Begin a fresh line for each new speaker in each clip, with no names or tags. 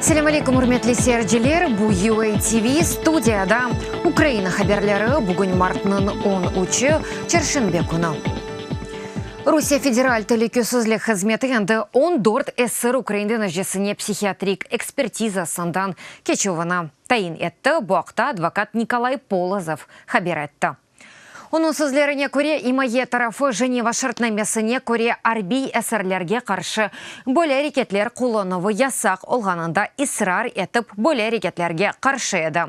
Ассаламу алейкум, урметли серджилер, бу UA TV студияда Украина хаберлері бүгін мартның 13 чаршынбе күні. Русия федераль телекөсізлік қызметі енді 14 СССР Украинды нәжесіне психиатрик экспертиза сандан кечевана. Тайын етті бұақта адвокат Николай Полозов хабер етті. Оның сөзлеріне көре имае тарафы Женева шартнамесіне көре арби әсірлерге қаршы бөлі әрекетлер қолынуы ясақ олғанында исрар етіп бөлі әрекетлерге қаршы еді.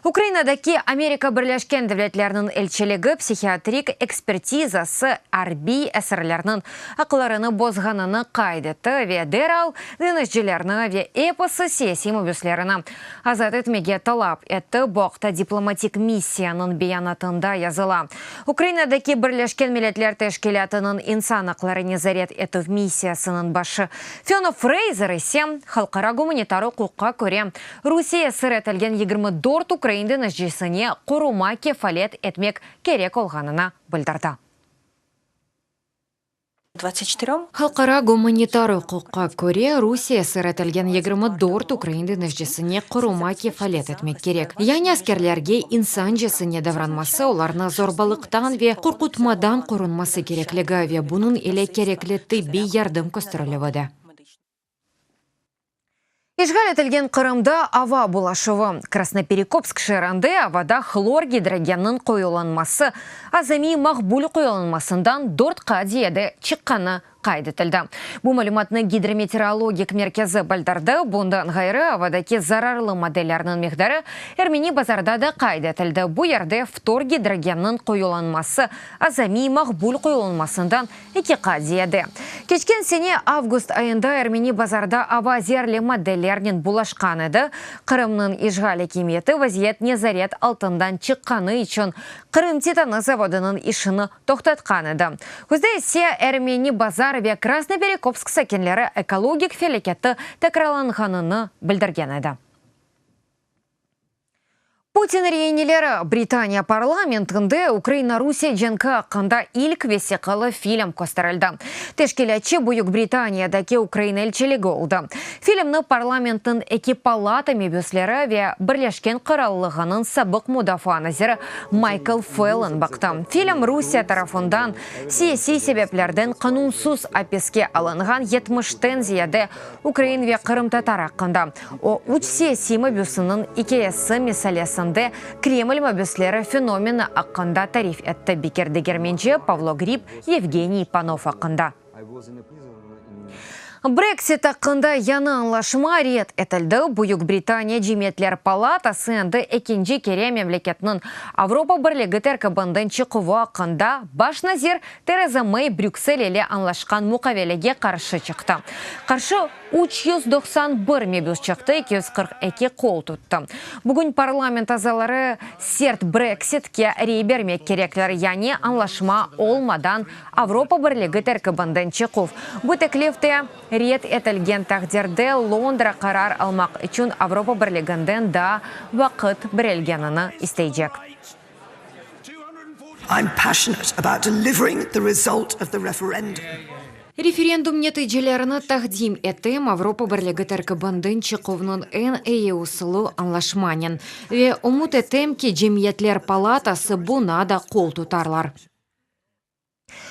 Украинадаки Америка Бірлешкен Девлетлерінің елчілігі психиатрик экспертизасы арби әсірлерінің ақыларыны бозғаныны қайдеті ве дерал дінішчілеріні ве эпосы сессия мүбіслеріні азат етмеге талап етті бұқта дипломатик миссияның беянатында языла. Украинадаки Бірлешкен Милләтләр Тәшкилатының инсан ақларыны заряд ету миссиясының башы Фиона Фрейзер есе халқара гуманитары құққа көре Русия сырретілген 24 Украинды нәжесіне құрума кефалет етмек керек олғанына білдірді.
24.
Халқара гуманитары құққа көре Русия сырретілген 24 Украинды нәжесіне құрума кефалет етмек керек. Яғни әскерлерге инсан жесіне давранмасы, оларны зорбалықтан ве қорқытмадан қорынмасы кереклігі ве бұның еле кереклі тибби ярдым көстіріліведі. Ишғал етілген Қырымда ава булашывы. Красноперекопск шерінде авада хлор гидрогеннің қойыланмасы, азами мақбул қойыланмасындан 4-қа дейеді чыққаны қайдетілді. Бұл мәліматны гидрометеорологик меркезі білдірді. Бұндан ғайры авадаки зарарлы моделлерінің мекдары әрмени базарда да қайдетілді. Бұл ерде фтор гидрогеннің қойыланмасы, азами мақбул қойыланмасындан 2-қа дейеді. Кечкен сене август айында әрмени базарда ава зерлі моделлерінен булашқан еді. Қырымның ишғал екеметі вазиет незарет алтындан чыққаны үшін Қырым титаны заводының ішіні тоқтатқан еді. Көзде есе әрмени базар ве Красноперекопск сәкенлері экологик фелекетті тәкраланғаныны білдірген еді. Путин рейнелері Британия парламентінде Украина-Русия женка қанда илк весеқалы фильм көстірілді. Тешкелячі бұйық Британиядаки Украина елчілігі олды. Фильмні парламенттің эки палата мебюслері ве бірлешкен қыралылығының сабық мудафа назері Майкл Феллон бақты. Фильм Русия тарафындан саяси себеплерден қанунсыз апеске алынған 70-тен зияды Украин ве Қырым татараққында. О үч саяси мебюсының икеясы месалесін Кремль мобюслері феномені аққында тариф әтті бекерді герменче Павло Гриб, Евгений Панов аққында. Брексит аққында яны аңлашыма рет әтілді. Бұйық Британия Жеметлер палатасы әнді әкенжі кере мемлекетінің Авропа бірлігі тәркібінден чықывы аққында баш назир Тереза Мэй Брюксель еле аңлашқан мұқавелеге қаршы шықты. Қаршы 391 мебюс чықты, 242 қол тұтты. Бүгін парламент азалары серт Брекситке рейбермек кереклер, яны аңлашыма олмадан Авропа бірлігі тәркібінден чықыв. Бұл тәклифте рет етілген тақдерде Лондра қарар алмақ үшін Авропа бірлігінден да вақыт бірелгеніні істейдек.
I'm passionate about delivering the result of the referendum.
Референдум нәтижелеріні тақдим етім Авропа бірлігі тәркібінден чықывның ән ұсылу аңлашманен. Ве ұмыт етім ке Жемиятлер палатасы бұна да қол тұтарлар.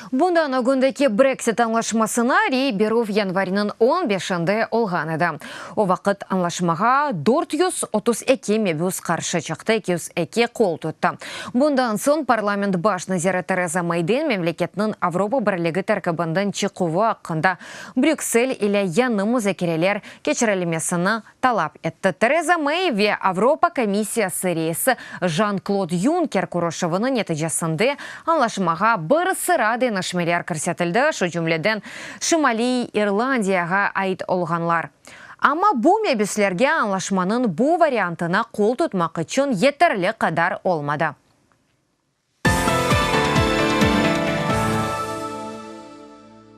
Бұндан өгіндеке Брексит аңлашмасына рей беру январінің 15-інде олған еді. О вақыт аңлашмаға 432 мебюс қаршы чықты, 202 қол тұтты. Бұндан сон парламент баш назері Тереза Мэйден мемлекетінің Авропа бірлігі тәркібінден чықуы ақында Брюксель или яны музекерелер кечірілмесіні талап етті. Тереза Мэй ве Авропа комиссиясы рейсі Жан-Клод Юнкер күрошывыны нәтижесінде аңлашмаға бір сырады нашмелер көрсетілді, шу жүмледен Шымали Ирландияға айт олғанлар. Ама бұл мебюслерге аңлашманың бұл вариантына қол тұтмақ үшін етерлі қадар олмады.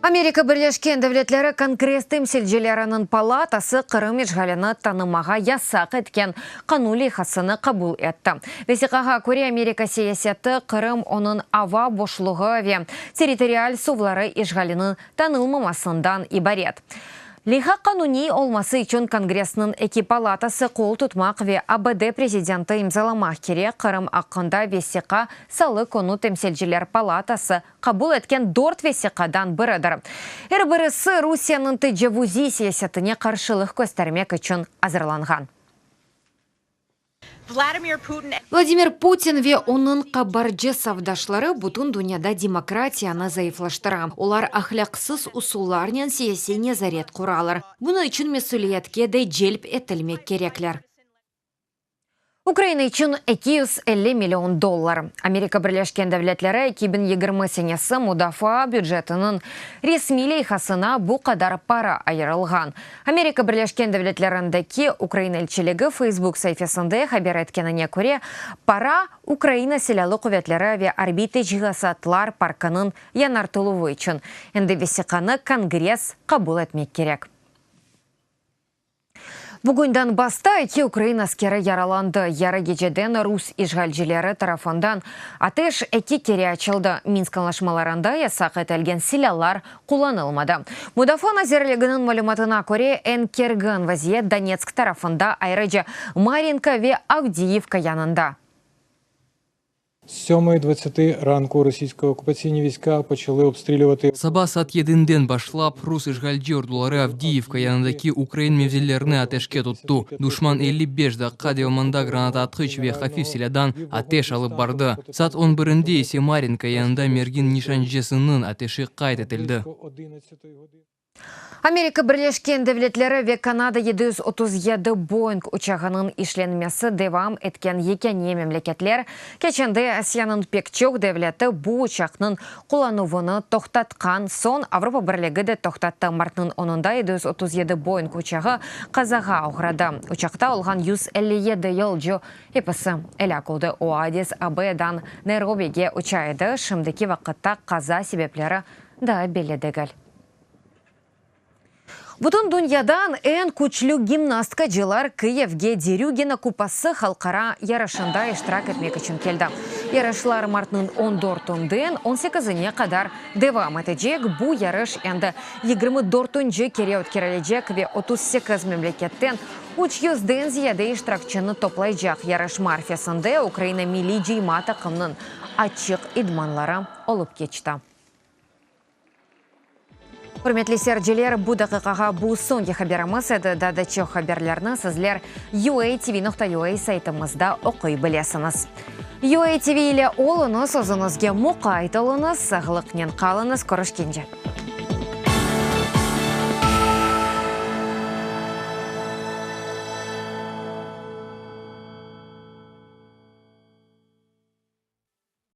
Америка Бірлешкен Девлетлері Конгресс темсілжелерінің палатасы Қырым ишғаліні танымаға ясақ еткен қанули хасыны қабыл етті. Весиқаға көре Америка саясеті Қырым оның ава бошлығы ве территориаль сувлары ишғалінің танылмамасындан ибарет. Лиха кануни олмасы üçün Конгрессның эки палатасы қол тұтмақ ве АБД президенті имзаламақ керек Қырым ақында весіқа салы кону темселжілер палатасы қабыл еткен дорт весіқадан бірідір. Әрбірісі Русияның тежевузи сесетіне қаршылық көстермек үшін азырланған. Владимир Путин ве оның қабаржы савдашлары бұтын дүнияда демократияны зайыфлаштыра. Олар ахляқсыз усуларнен сесене зарет құралыр. Бұны үшін месулиетке де желп етілмек кереклер. Украина үшін 250 миллион доллар. Америка Бірлешкен Дәвлетлері 2020 сенесі мұдафа бюджетінің ресми лейхасына бұл қадар пара айырылған. Америка Бірлешкен Дәвлетлеріндегі Украина елшілігі Facebook сайфесінде хабар еткеніне көре, пара Украина селялы құветлері ве орбиты жиғасатлар паркының янартылуы үшін. Енді весіқаны Конгресс қабыл етмек керек. Бүгіндан баста эки Украина аскері яраланды. Яры гежеден Рус ишгалжилері тарафындан атеш эки кере ачылды. Минск анлашмаларында ясақ етілген силялар құланылмады. Мудафон азерлігінің мәліматына көре энкерген вазиет Донецк тарафында айрыжы Маринка ве Авдіївка янында.
З 7:20 ранку російські окупаційні війська почали обстрілювати.
Саба сат едінден башлап Рус ишгалджи ордулары Авдіївка янындаки Украин мевзелеріне атешке тұтту. Душман 55 даққа деваманда граната атқыч ве хафиф селядан атеш алып барды. Сат 11-нде есе Маринка янында мерген нишанжесінің атеші қайт етілді.
Америка Бірлешкен Дәвлетлері ве Канада 737 Боинг учағының ішленмесі девам еткен екене мемлекетлер кеченде Асияның пекчок дәвлеті бұ учақның құлануыны тоқтатқан сон Авропа Бірлігі де тоқтатты. Мартның 10-ында 737 Боинг учағы қазаға ауғырады. Учақта олған 157 елжу епісі әлі Оадис Абедан Найробиге учайды. Шымдекі вақытта қаза себеплері да беледігіл. Бұтын дүниядан ән күчлі гимнастка жылар Киевге Дерюгина купасы халқара ярышында иштирак етмек үшін келді. Ярышлар мартның 14-ден 18-не қадар девам етежек. Бұ ярыш әнді 24-нжі кере өткерележек ве 38 мемлекеттен 300-ден зияде иштиракчыны топлайжақ. Ярыш марфесінде Украина милли жейма тақымның ачық идманлары олып кечті. Құрметлі серджелер, бұ дақиқаға бұ соңғы хабарымыз еді. Дадачы хабарларны сізлер UATV.ua сайтымызда оқи білесіңіз. UATV ile олыңыз, өзіңізге мұқайт олыңыз, сағылықнен қалыңыз, көрішкенже.